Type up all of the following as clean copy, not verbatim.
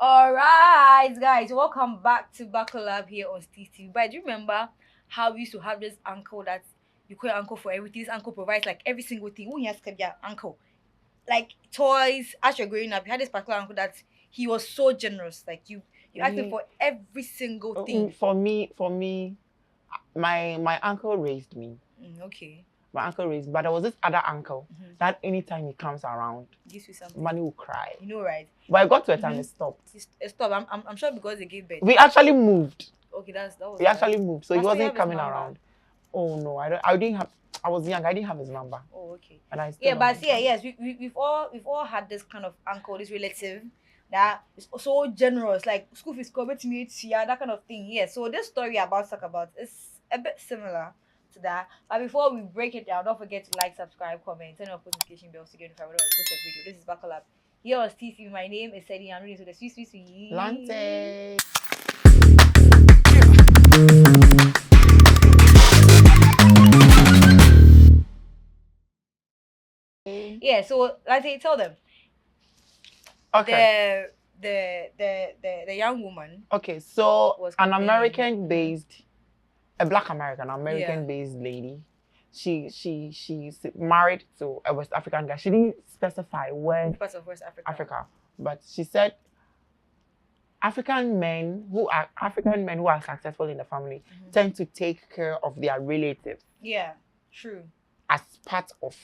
All right, guys, welcome back to Buckle Up here on Steeze TV. But do you remember how we used to have this uncle that you call your uncle for everything? This uncle provides like every single thing. Who has kept your uncle? Like toys. As you're growing up, you had this particular uncle that he was so generous. Like you asked him He, for every single thing. for me, my uncle raised me. Okay. My uncle raised, but there was this other uncle that anytime he comes around, Gives you something. money will cry. You know, right? But I got to a time it stopped. Stop. I'm sure because they gave birth. We actually moved. Okay, that was We bad. actually moved, so he Must we have wasn't his coming number? around. Oh no, I didn't have. I was young. I didn't have his number. Oh, okay. And I still Yeah, don't but have see, his number. yes, we've all had this kind of uncle, this relative that is so generous, like school fees cover to me, yeah, that kind of thing. Yeah. So this story about talk about is a bit similar to that. But before we break it down, don't forget to like, subscribe, comment, turn on notification bells to get notified whenever I post a video. This is Buckle Up. Here on TC, my name is Sadie. I'm reading to the sweet. Lante. Yeah. So Lante, tell them. Okay. The young woman. Okay. So Was an complaining. American-based, a Black American-based lady. She's married to a West African guy. She didn't specify where Parts of West Africa, but she said African men who are successful in the family tend to take care of their relatives. Yeah, true. As part of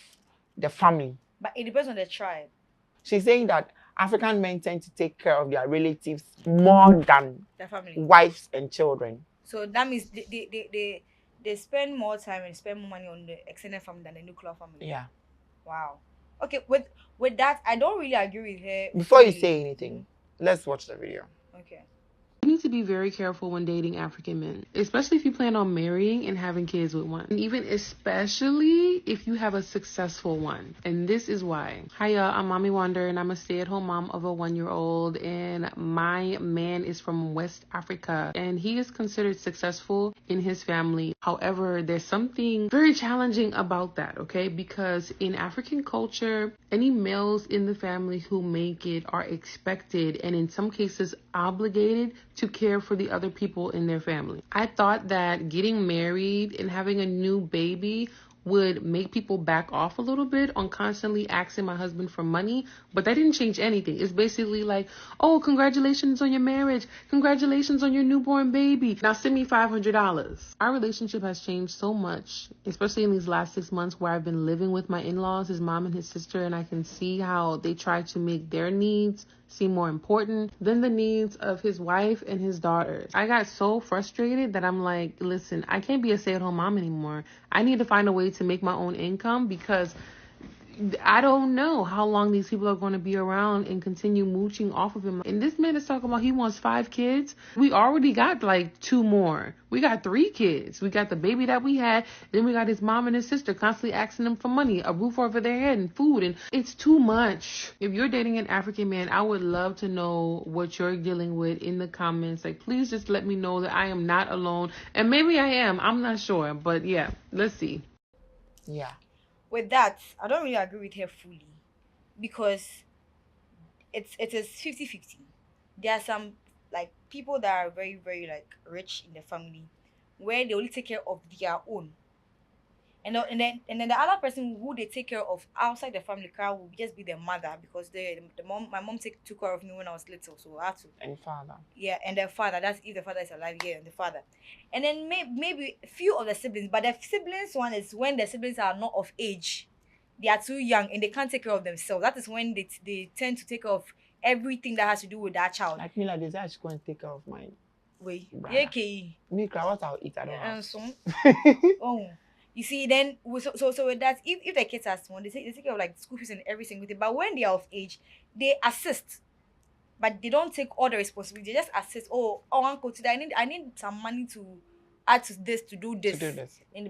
the family. But it depends on the tribe. She's saying that African men tend to take care of their relatives more than the family, wives and children. So that means they spend more time and spend more money on the extended family than the nuclear family. Yeah. Wow. Okay, with that, I don't really agree with her. Before you say anything, let's watch the video. Okay. You need to be very careful when dating African men, especially if you plan on marrying and having kids with one. And even especially if you have a successful one. And this is why. Hiya, I'm Mommy Wonder and I'm a stay-at-home mom of a 1-year-old, and my man is from West Africa and he is considered successful in his family. However, there's something very challenging about that, okay? Because in African culture, any males in the family who make it are expected and in some cases obligated to care for the other people in their family. I thought that getting married and having a new baby would make people back off a little bit on constantly asking my husband for money, but that didn't change anything. It's basically like, oh, congratulations on your marriage. Congratulations on your newborn baby. Now send me $500. Our relationship has changed so much, especially in these last 6 months where I've been living with my in-laws, his mom and his sister, and I can see how they try to make their needs seem more important than the needs of his wife and his daughters. I got so frustrated that I'm like, listen, I can't be a stay-at-home mom anymore. I need to find a way to make my own income because I don't know how long these people are going to be around and continue mooching off of him. And this man is talking about he wants 5 kids. We already got like 2 more. We got 3 kids. We got the baby that we had. Then we got his mom and his sister constantly asking them for money, a roof over their head, and food. And it's too much. If you're dating an African man, I would love to know what you're dealing with in the comments. Like, please just let me know that I am not alone. And maybe I am. I'm not sure. But yeah, let's see. Yeah. With that, I don't really agree with her fully because it is 50-50. There are some like people that are very, very like rich in the family where they only take care of their own. And then the other person who they take care of outside the family car will just be their mother because my mom took care of me when I was little, so I had to. And father. Yeah, and their father. That's if the father is alive. Yeah, and the father. And then maybe a few of the siblings, but the siblings one is when the siblings are not of age, they are too young and they can't take care of themselves. That is when they tend to take care of everything that has to do with that child. Like me, like this, I should go and take care of my Wait, brother. yeah, okay. Me, what I'll eat, I don't Yeah, have. so, oh, you see, then so with that, if the kids are small, they take care of like school fees and every single thing. But when they are of age, they assist, but they don't take all the responsibility. They just assist. Oh, uncle, today I need some money to add to this to do this.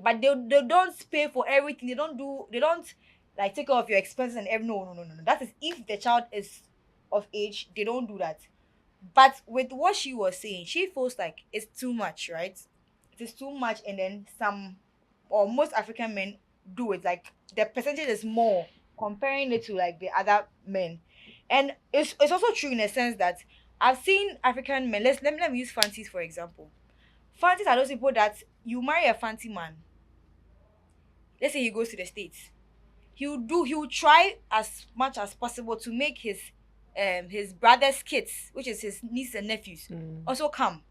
But they don't pay for everything. They don't like take care of your expenses and every no. That is if the child is of age, they don't do that. But with what she was saying, she feels like it's too much, right? It is too much, and then some or most African men do it. Like the percentage is more comparing it to like the other men. And it's also true in a sense that I've seen African men. Let me use fancies for example. Fancies are those people that you marry a fancy man. Let's say he goes to the States. He'll try as much as possible to make his brother's kids, which is his nieces and nephews, also come.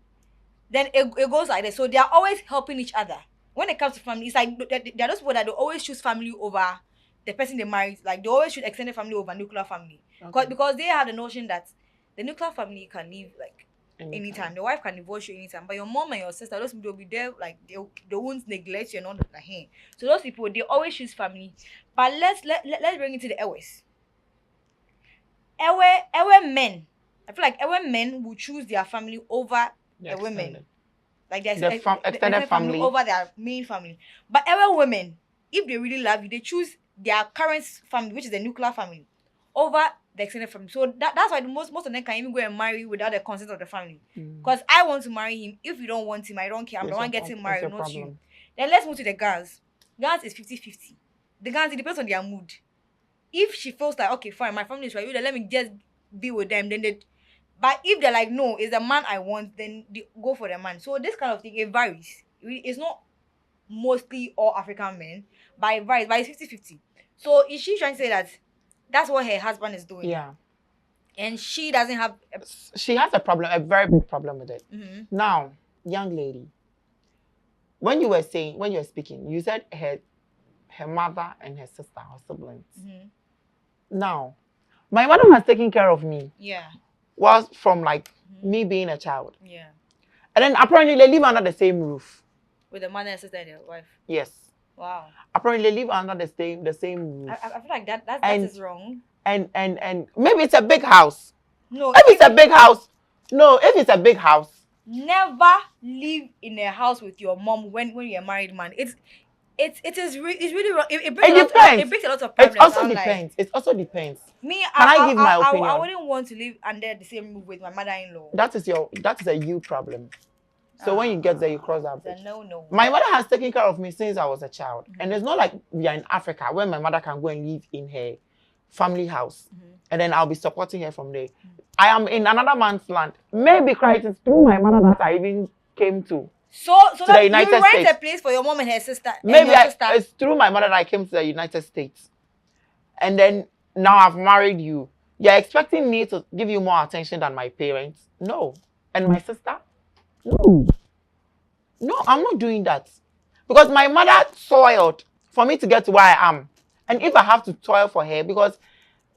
Then it goes like this. So they are always helping each other. When it comes to family, it's like there are those people that they always choose family over the person they marry. Like they always choose extended family over nuclear family. Because they have the notion that the nuclear family can leave like anytime. The wife can divorce you anytime. But your mom and your sister, those people will be there, like they won't neglect you and all that. Like, so those people they always choose family. But let's bring it to the Ewes. Ewe men. I feel like Ewe men will choose their family over the women. Like there's extended family over their main family. But Ewe women, if they really love you, they choose their current family, which is the nuclear family, over the extended family. So that's why most of them can even go and marry without the consent of the family. Because I want to marry him. If you don't want him, I don't care. I'm the one getting married, not you. Then let's move to the girls. Girls is 50-50. The girls, it depends on their mood. If she feels like, okay, fine, my family is right, let me just be with them, then they. But if they're like, no, it's the man I want, then they go for the man. So this kind of thing, it varies. It's not mostly all African men, but it varies. But it's 50-50. So is she trying to say that that's what her husband is doing? Yeah. And she doesn't have... She has a problem, a very big problem with it. Mm-hmm. Now, young lady, when you were speaking, you said her mother and her sister, her siblings. Mm-hmm. Now, my mother has taken care of me. Yeah. Was from like me being a child. Yeah. And then apparently they live under the same roof. With the mother and sister and the wife. Yes. Wow. Apparently they live under the same roof. I feel like that is wrong. And maybe it's a big house. No. If it's a big house. No, if it's a big house. Never live in a house with your mom when you're a married man. It's really wrong. It brings a lot of problems. It also depends. It also depends. Me, Can I give my opinion? I wouldn't want to live under the same roof with my mother-in-law. That is a you problem. So when you get there, you cross that bridge. No. My mother has taken care of me since I was a child. Mm-hmm. And it's not like we are in Africa where my mother can go and live in her family house. Mm-hmm. And then I'll be supporting her from there. Mm-hmm. I am in another man's land. Maybe crisis through my mother that I even came to. So that you rent a place for your mom and her sister. Maybe it's through my mother that I came to the United States. And then now I've married you. You're expecting me to give you more attention than my parents? No. And my sister? No. No, I'm not doing that. Because my mother toiled for me to get to where I am. And if I have to toil for her, because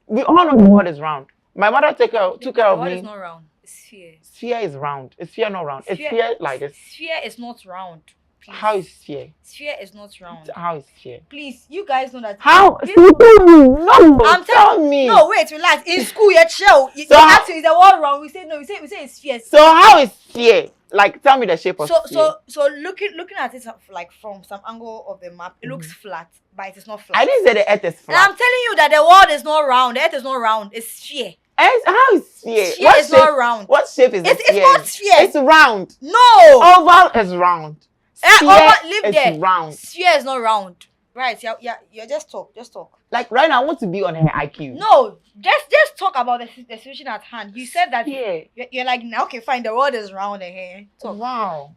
we all know the world is round. My mother took care of me. The world is not round. It's sphere. Sphere is round. Is sphere not round? It's sphere like this. Sphere is not round. Please. How is sphere? Sphere is not round. How is sphere? Please, you guys know that. How? No, I'm telling me. No, wait, relax. In school, you're chill. You ask me, is the world round? We say no. We say it's sphere. So how is sphere? Like, tell me the shape of sphere. So looking at it like from some angle of the map, it looks flat, but it is not flat. I didn't say the earth is flat. And I'm telling you that the world is not round. The earth is not round. It's sphere. How is sphere? Sphere is not round. What shape is it? It's not sphere. It's round. No. Oval is round. Sphere is round. Sphere is not round. Right? Yeah. Just talk. Like right now, I want to be on her IQ. No, just talk about the situation at hand. You said that you're like, okay, fine. The world is round here. Wow.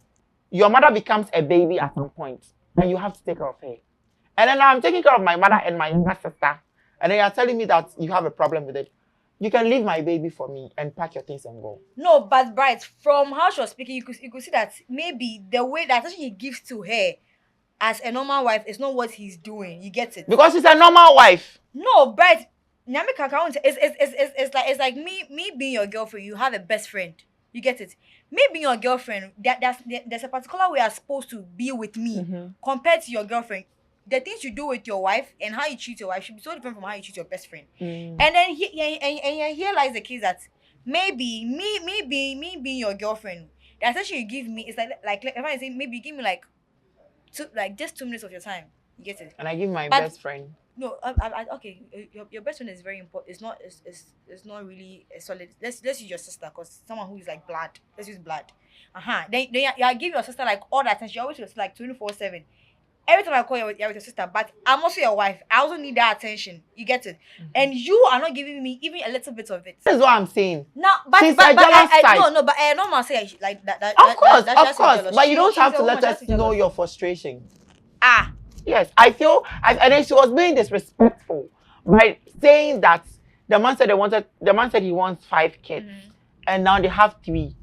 Your mother becomes a baby at some point, and you have to take care of her. And then I'm taking care of my mother and my younger sister, and then you're telling me that you have a problem with it. You can leave my baby for me and pack your things and go. No, but Bright, from how she was speaking, you could see that maybe the way that attention he gives to her as a normal wife is not what he's doing. You get it? Because she's a normal wife. No, Bright, it's like me being your girlfriend. You have a best friend. You get it? Me being your girlfriend, there's a particular way I'm supposed to be with me compared to your girlfriend. The things you do with your wife and how you treat your wife should be so different from how you treat your best friend. And then here lies the case that maybe me being your girlfriend, the attention you give me is like if I say maybe you give me like just 2 minutes of your time. You get it? And I give my best friend. No, okay. Your best friend is very important. It's not really a solid. Let's use your sister because someone who is like blood. Let's use blood. Then you give your sister like all that attention. She always was like 24/7. every time I call you with your sister, but I'm also your wife. I also need that attention. You get it? And you are not giving me even a little bit of it. This is what I'm saying. No, but She's but, a but jealous I type. no, but I normal say like that. Of course. Jealous. But you don't She's have a to let woman, she has us to be know jealous. your frustration. Ah, Yes, and then she was being disrespectful by saying that the man said he wants 5 kids, and now they have 3.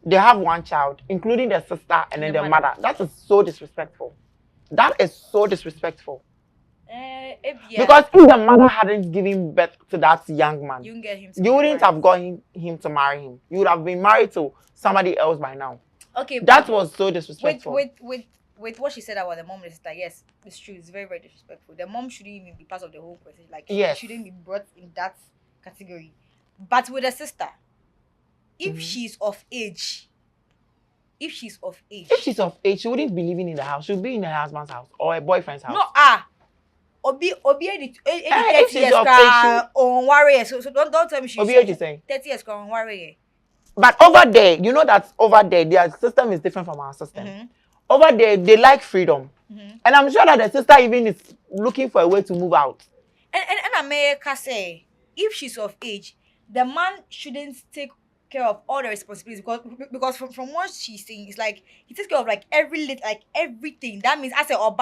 They have 1 child, including the sister and then the mother. That is so disrespectful. That is so disrespectful. Because if the mother hadn't given birth to that young man, you can get him. You wouldn't have gotten him to marry him. You would have been married to somebody else by now. Okay, that was so disrespectful. With what she said about the mom and the sister, yes, it's true. It's very, very disrespectful. The mom shouldn't even be part of the whole process. Like, Yes. she shouldn't be brought in that category. But with the sister, if she's of age, If she's of age, she wouldn't be living in the house. She would be in her husband's house or a boyfriend's house. No, Obi 30 years on warrior. So don't tell me she's Obi is saying 30 years on warrior. But over there, you know that over there, their system is different from our system. Over there, they like freedom. And I'm sure that the sister even is looking for a way to move out. And America say, if she's of age, the man shouldn't take care of all the responsibilities because from what she's saying, it's like he takes care of like everything. That means as or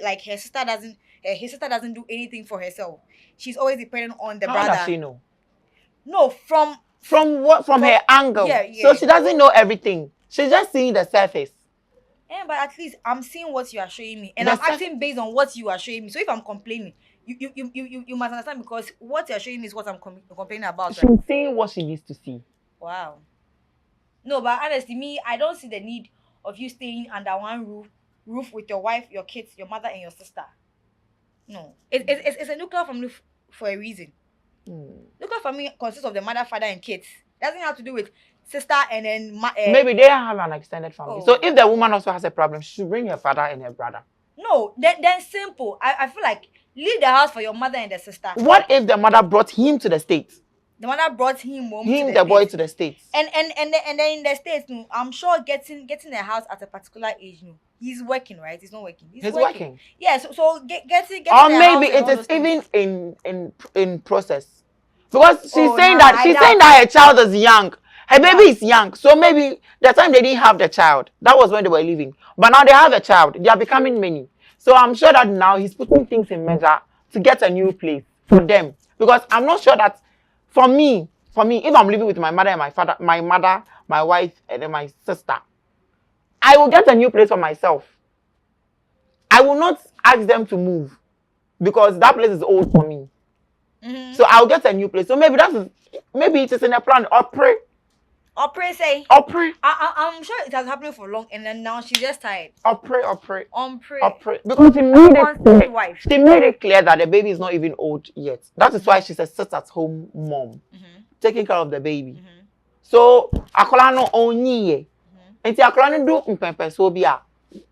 like her sister doesn't do anything for herself. She's always dependent on the brother. How does she know? No, from her angle. Yeah. So she doesn't know everything. She's just seeing the surface. Yeah, but at least I'm seeing what you are showing me, and I'm acting based on what you are showing me. So if I'm complaining, you must understand because what you're showing me is what I'm complaining about. She's seeing what she needs to see. Wow. No, but honestly, me, I don't see the need of you staying under one roof with your wife, your kids, your mother, and your sister. No, it's a nuclear family for a reason. Nuclear family consists of the mother, father, and kids. Doesn't have to do with sister and then maybe they have an extended family. So if the woman also has a problem, she should bring her father and her brother. No, then simple. I feel like leave the house for your mother and the sister. What if the mother brought him to the States? The mother brought him home. The boy to the States. And then in the States, I'm sure getting a house at a particular age, he's working, right? He's not working. He's working. Yeah, so getting or maybe it is even in process. Because she's saying that her child is young. Her baby is young. So maybe the time they didn't have the child, that was when they were living. But now they have a child. They are becoming many. So I'm sure that now he's putting things in measure to get a new place for them. Because I'm not sure that for me, if I'm living with my mother and my father, my mother, my wife, and then my sister, I will get a new place for myself. I will not ask them to move because that place is old for me. So I'll get a new place. So maybe it is in a plan. Or pray. Say. Or pray. I'm sure it has happened for long, and then now she's just tired. Or pray. Because she made it clear that the baby is not even old yet. That is why she's a sit-at-home mom, taking care of the baby. So akola no onye. And akola no do mpempe so bia.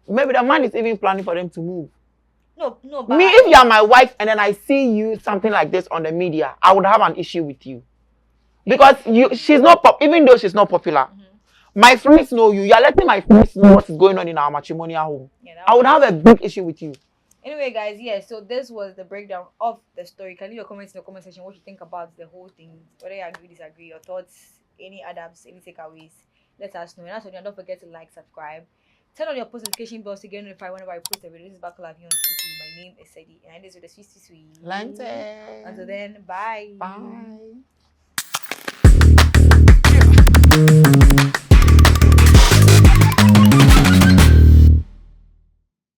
Maybe the man is even planning for them to move. No, but me, if you are my wife and then I see you something like this on the media, I would have an issue with you. Because she's not even though she's not popular. My friends know you. You're letting my friends know what is going on in our matrimonial home. I would have a big issue with you. Anyway, guys, so this was the breakdown of the story. Can leave your comments in the comment section what you think about the whole thing. Whether you agree, disagree, your thoughts, any adapts, any takeaways. Let us know. And also, don't forget to like, subscribe. Turn on your post notification bell to get notified whenever I post a video. This is Bakula on TV. My name is Sadie, and this is with the Sweet. Lante. Until then, bye. Bye.